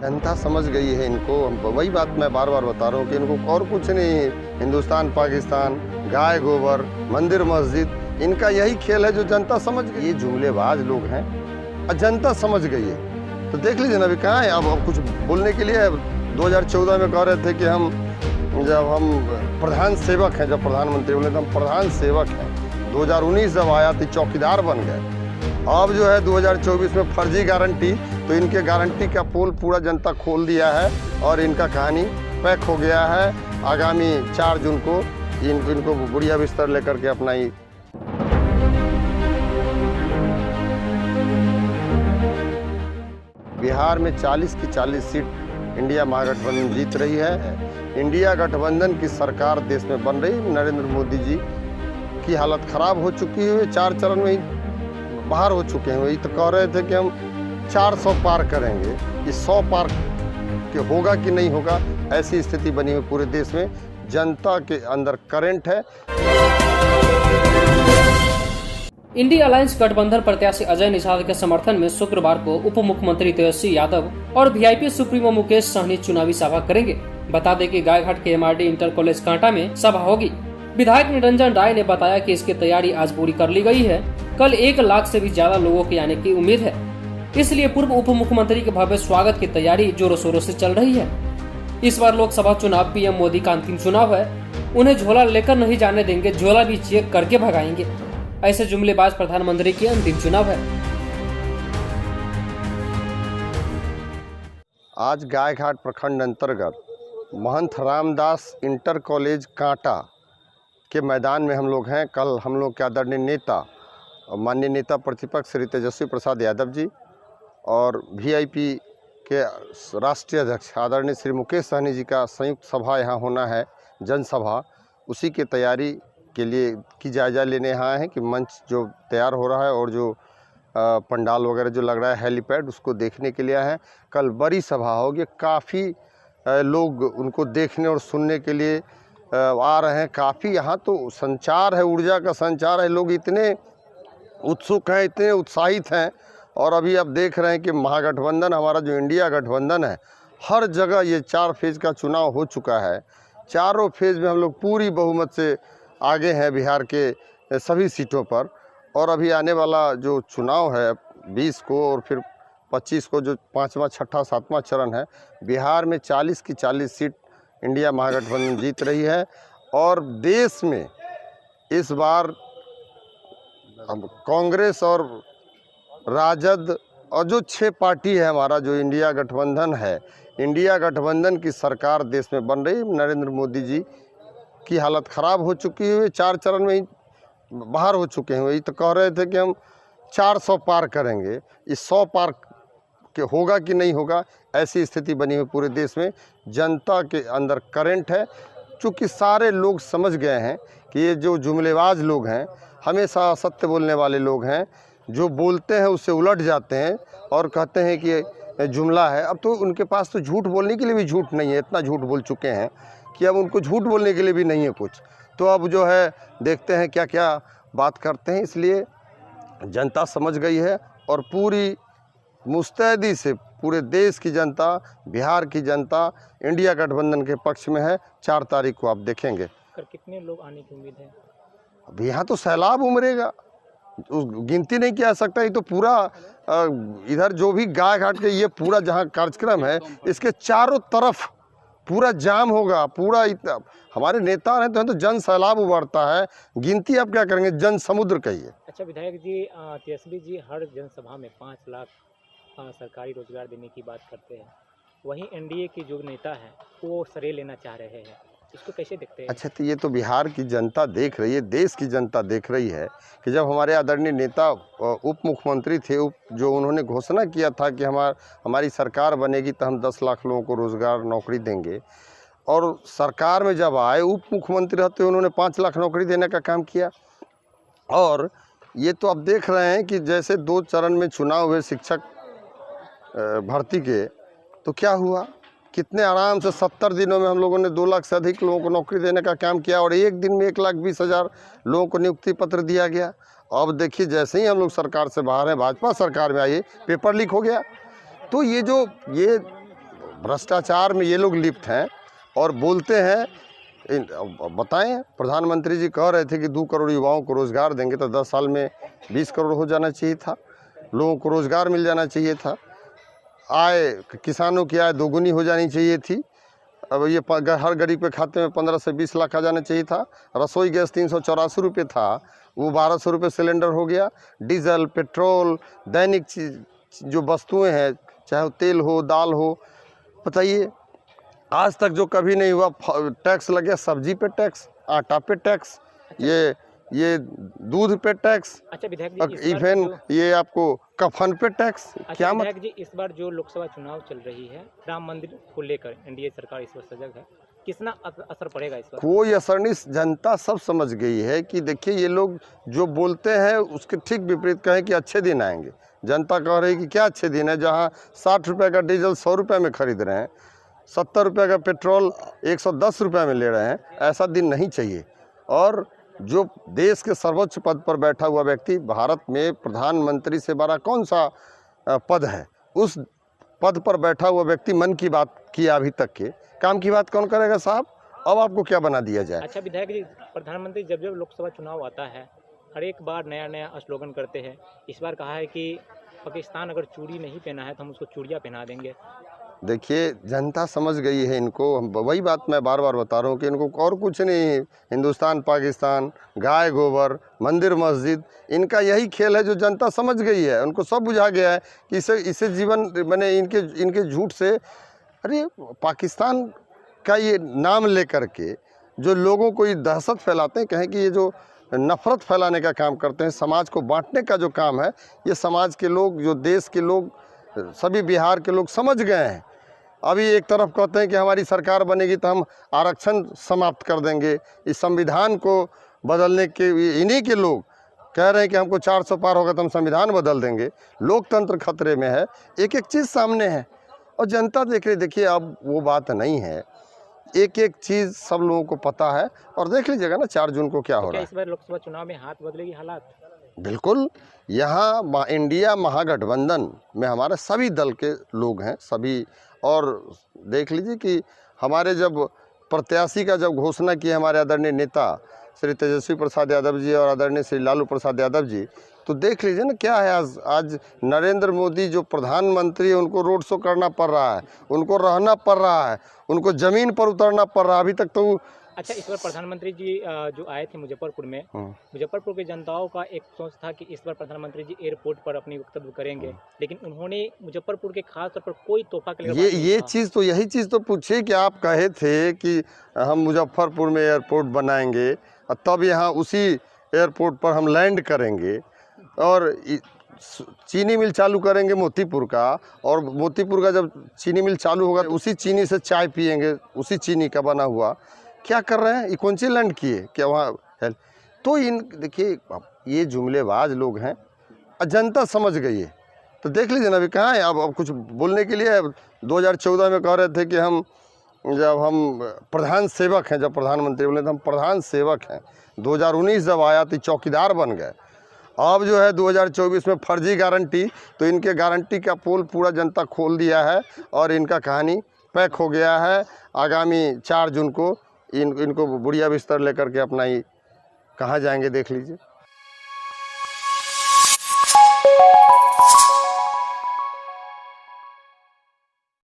जनता समझ गई है इनको। वही बात मैं बार बार बता रहा हूँ कि इनको और कुछ नहीं है। हिंदुस्तान पाकिस्तान, गाय गोबर, मंदिर मस्जिद, इनका यही खेल है जो जनता समझ गई। ये जुमलेबाज लोग हैं और जनता समझ गई है। तो देख लीजिए ना अभी कहाँ है। अब कुछ बोलने के लिए 2014 में कह रहे थे कि जब हम प्रधान सेवक हैं, जब प्रधानमंत्री बोले तो हम प्रधान सेवक हैं। 2019 जब आया तो चौकीदार बन गए। अब जो है 2024 में फर्जी गारंटी, तो इनके गारंटी का पोल पूरा जनता खोल दिया है और इनका कहानी पैक हो गया है। आगामी 4 जून को इनको बुढ़िया बिस्तर लेकर के अपना ही बिहार में 40 की 40 सीट इंडिया महागठबंधन जीत रही है। इंडिया गठबंधन की सरकार देश में बन रही है। नरेंद्र मोदी जी की हालत खराब हो चुकी है। 4 चरण में ही बाहर हो चुके हैं। वही तो कह रहे थे कि हम 400 पार करेंगे। ये 100 पार के होगा कि नहीं होगा, ऐसी स्थिति बनी हुई पूरे देश में। जनता के अंदर करंट है। इंडिया अलायंस गठबंधन प्रत्याशी अजय निषाद के समर्थन में शुक्रवार को उप मुख्यमंत्री तेजस्वी यादव और वीआईपी सुप्रीमो मुकेश सहनी चुनावी सभा करेंगे। बता दें कि गायघाट के एमआरडी इंटर कॉलेज कांटा में सभा होगी। विधायक निरंजन राय ने बताया कि इसकी तैयारी आज पूरी कर ली गई है। कल 1 लाख से भी ज्यादा लोगों के आने की उम्मीद है, इसलिए पूर्व उप मुख्यमंत्री के भव्य स्वागत की तैयारी जोरों शोरों से चल रही है। इस बार लोकसभा चुनाव पीएम मोदी का अंतिम चुनाव है। उन्हें झोला लेकर नहीं जाने देंगे, झोला भी चेक करके भगाएंगे। ऐसे जुमलेबाज प्रधानमंत्री की अंतिम चुनाव है। आज गायघाट प्रखंड अंतर्गत महंत रामदास इंटर कॉलेज कांटा के मैदान में हम लोग हैं। कल हम लोग के आदरणीय नेता, माननीय नेता प्रतिपक्ष श्री तेजस्वी प्रसाद यादव जी और वीआईपी के राष्ट्रीय अध्यक्ष आदरणीय श्री मुकेश सहनी जी का संयुक्त सभा यहाँ होना है, जनसभा। उसी की तैयारी के लिए की जायजा लेने यहाँ हैं कि मंच जो तैयार हो रहा है और जो पंडाल वगैरह जो लग रहा है हेलीपैड, उसको देखने के लिए आए हैं। कल बड़ी सभा होगी। काफ़ी लोग उनको देखने और सुनने के लिए आ रहे हैं। काफ़ी यहाँ तो संचार है, ऊर्जा का संचार है। लोग इतने उत्सुक हैं, इतने उत्साहित हैं। और अभी आप देख रहे हैं कि महागठबंधन, हमारा जो इंडिया गठबंधन है, हर जगह ये 4 फेज़ का चुनाव हो चुका है। चारों फेज़ में हम लोग पूरी बहुमत से आगे हैं बिहार के सभी सीटों पर। और अभी आने वाला जो चुनाव है 20 को और फिर 25 को, जो 5वां, 6ठा, 7वां चरण है, बिहार में 40 की 40 सीट इंडिया महागठबंधन जीत रही है। और देश में इस बार कांग्रेस और राजद और जो 6 पार्टी है हमारा जो इंडिया गठबंधन है, इंडिया गठबंधन की सरकार देश में बन रही है। नरेंद्र मोदी जी की हालत ख़राब हो चुकी है। 4 चरण में ही बाहर हो चुके हैं। वही तो कह रहे थे कि हम 400 पार करेंगे। इस 100 पार के होगा कि नहीं होगा, ऐसी स्थिति बनी हुई पूरे देश में। जनता के अंदर करंट है। चूँकि सारे लोग समझ गए हैं कि ये जो जुमलेबाज लोग हैं, हमेशा सत्य बोलने वाले लोग हैं, जो बोलते हैं उससे उलट जाते हैं और कहते हैं कि ये जुमला है। अब तो उनके पास तो झूठ बोलने के लिए भी झूठ नहीं है। इतना झूठ बोल चुके हैं कि अब उनको झूठ बोलने के लिए भी नहीं है कुछ। तो अब जो है देखते हैं क्या क्या बात करते हैं। इसलिए जनता समझ गई है और पूरी मुस्तैदी से पूरे देश की जनता, बिहार की जनता इंडिया गठबंधन के पक्ष में है। 4 तारीख को आप देखेंगे। कितने लोग आने की उम्मीद है? अब यहाँ तो सैलाब उमड़ेगा, गिनती नहीं किया जा सकता। ये तो पूरा इधर जो भी गायघाट के ये पूरा जहाँ कार्यक्रम है, इसके चारों तरफ पूरा जाम होगा। पूरा हमारे नेता हैं तो जन सैलाब उभरता है। गिनती आप क्या करेंगे, जन समुद्र कहिए। अच्छा विधायक जी, तेजस्वी जी हर जनसभा में 5 लाख सरकारी रोजगार देने की बात करते हैं। वहीं एनडीए के जो नेता हैं वो सरे लेना चाह रहे हैं, इसको कैसे देखते हैं? अच्छा, तो ये तो बिहार की जनता देख रही है, देश की जनता देख रही है कि जब हमारे आदरणीय नेता उप मुख्यमंत्री थे, जो उन्होंने घोषणा किया था कि हमारी सरकार बनेगी तो हम 10 लाख लोगों को रोज़गार नौकरी देंगे, और सरकार में जब आए उप मुख्यमंत्री रहते उन्होंने 5 लाख नौकरी देने का काम किया। और ये तो अब देख रहे हैं कि जैसे 2 चरण में चुनाव हुए शिक्षक भर्ती के, तो क्या हुआ, कितने आराम से 70 दिनों में हम लोगों ने 2 लाख से अधिक लोगों को नौकरी देने का काम किया और एक दिन में 1,20,000 लोगों को नियुक्ति पत्र दिया गया। अब देखिए जैसे ही हम लोग सरकार से बाहर हैं, भाजपा सरकार में आइए, पेपर लीक हो गया। तो ये भ्रष्टाचार में ये लोग लिप्त हैं और बोलते हैं। बताएं, प्रधानमंत्री जी कह रहे थे कि 2 करोड़ युवाओं को रोज़गार देंगे, तो 10 साल में 20 करोड़ हो जाना चाहिए था, लोगों को रोज़गार मिल जाना चाहिए था, आय किसानों की आय दोगुनी हो जानी चाहिए थी। अब ये हर गरीब के खाते में 15 से 20 लाख आ जाना चाहिए था। रसोई गैस 384 रुपये था, वो 1200 रुपये सिलेंडर हो गया। डीजल, पेट्रोल, दैनिक जो वस्तुएं हैं, चाहे वो तेल हो, दाल हो, बताइए आज तक जो कभी नहीं हुआ। टैक्स लग गया, सब्जी पे टैक्स, आटा पे टैक्स, ये दूध पे टैक्स, अच्छा विधायक जी, इस बार इवन ये आपको कफन पे टैक्स। अच्छा क्या विधायक जी, इस बार जो लोकसभा चुनाव चल रही है, राम मंदिर को लेकर एनडीए सरकार इस वक्त सजग है, कितना असर पड़ेगा इस बार? कोई असर नहीं, जनता सब समझ गई है कि देखिए ये लोग जो बोलते हैं उसके ठीक विपरीत कहें कि अच्छे दिन आएंगे। जनता कह रही है कि क्या अच्छे दिन है, जहां 60 रुपये का डीजल 100 रुपये में खरीद रहे हैं, 70 रुपये का पेट्रोल 110 रुपये में ले रहे हैं। ऐसा दिन नहीं चाहिए। और जो देश के सर्वोच्च पद पर बैठा हुआ व्यक्ति, भारत में प्रधानमंत्री से बड़ा कौन सा पद है, उस पद पर बैठा हुआ व्यक्ति मन की बात किया अभी तक के, काम की बात कौन करेगा साहब? अब आपको क्या बना दिया जाए? अच्छा विधायक जी, प्रधानमंत्री जब जब लोकसभा चुनाव आता है, हर एक बार नया नया स्लोगन करते हैं। इस बार कहा है कि पाकिस्तान अगर चूड़ी नहीं पहना है तो हम उसको चूड़ियाँ पहना देंगे। देखिए जनता समझ गई है इनको। वही बात मैं बार बार बता रहा हूँ कि इनको और कुछ नहीं है। हिंदुस्तान पाकिस्तान, गाय गोबर, मंदिर मस्जिद, इनका यही खेल है जो जनता समझ गई है। उनको सब बुझा गया है कि इसे जीवन मैंने इनके झूठ से, अरे पाकिस्तान का ये नाम लेकर के जो लोगों को ये दहशत फैलाते हैं, कहें कि ये जो नफ़रत फैलाने का काम करते हैं, समाज को बांटने का जो काम है, ये समाज के लोग, जो देश के लोग, सभी बिहार के लोग समझ गए हैं। अभी एक तरफ कहते हैं कि हमारी सरकार बनेगी तो हम आरक्षण समाप्त कर देंगे, इस संविधान को बदलने के इन्हीं के लोग कह रहे हैं कि हमको 400 पार होगा तो हम संविधान बदल देंगे। लोकतंत्र खतरे में है, एक एक चीज़ सामने है और जनता देख रही। देखिए अब वो बात नहीं है, एक एक चीज़ सब लोगों को पता है और देख लीजिएगा ना 4 जून को क्या हो रहा है। इस बार लोकसभा चुनाव में हाथ बदलेगी हालात? बिल्कुल, यहाँ इंडिया महागठबंधन में हमारे सभी दल के लोग हैं, सभी। और देख लीजिए कि हमारे जब प्रत्याशी का जब घोषणा की हमारे आदरणीय नेता श्री तेजस्वी प्रसाद यादव जी और आदरणीय श्री लालू प्रसाद यादव जी, तो देख लीजिए ना क्या है। आज नरेंद्र मोदी जो प्रधानमंत्री है, उनको रोड शो करना पड़ रहा है, उनको रहना पड़ रहा है, उनको ज़मीन पर उतरना पड़ रहा है। अभी तक तो अच्छा, इस बार प्रधानमंत्री जी जो आए थे मुजफ्फरपुर में, मुजफ्फरपुर के जनताओं का एक सोच था कि इस बार प्रधानमंत्री जी एयरपोर्ट पर अपनी वक्तव्य करेंगे, लेकिन उन्होंने मुजफ्फरपुर के खास तौर पर कोई तोहफा के लिए ये चीज़ तो यही चीज़ तो पूछिए कि आप कहे थे कि हम मुजफ्फरपुर में एयरपोर्ट बनाएंगे और तब यहाँ उसी एयरपोर्ट पर हम लैंड करेंगे और चीनी मिल चालू करेंगे मोतीपुर का, और मोतीपुर का जब चीनी मिल चालू होगा उसी चीनी से चाय पियेंगे, उसी चीनी का बना हुआ। क्या कर रहे हैं? ये कौन सी लैंड किए क्या वहाँ है? तो इन देखिए ये जुमलेबाज लोग हैं और जनता समझ गई है। तो देख लीजिए ना अभी कहाँ है। अब कुछ बोलने के लिए 2014 में कह रहे थे कि जब हम प्रधान सेवक हैं, जब प्रधानमंत्री बोले तो हम प्रधान सेवक हैं। 2019 जब आया तो चौकीदार बन गए। अब जो है 2024 में फर्जी गारंटी, तो इनके गारंटी का पोल पूरा जनता खोल दिया है और इनका कहानी पैक हो गया है। आगामी 4 जून को इनको बुढ़िया बिस्तर लेकर के अपना ही कहाँ जाएंगे देख लीजिए।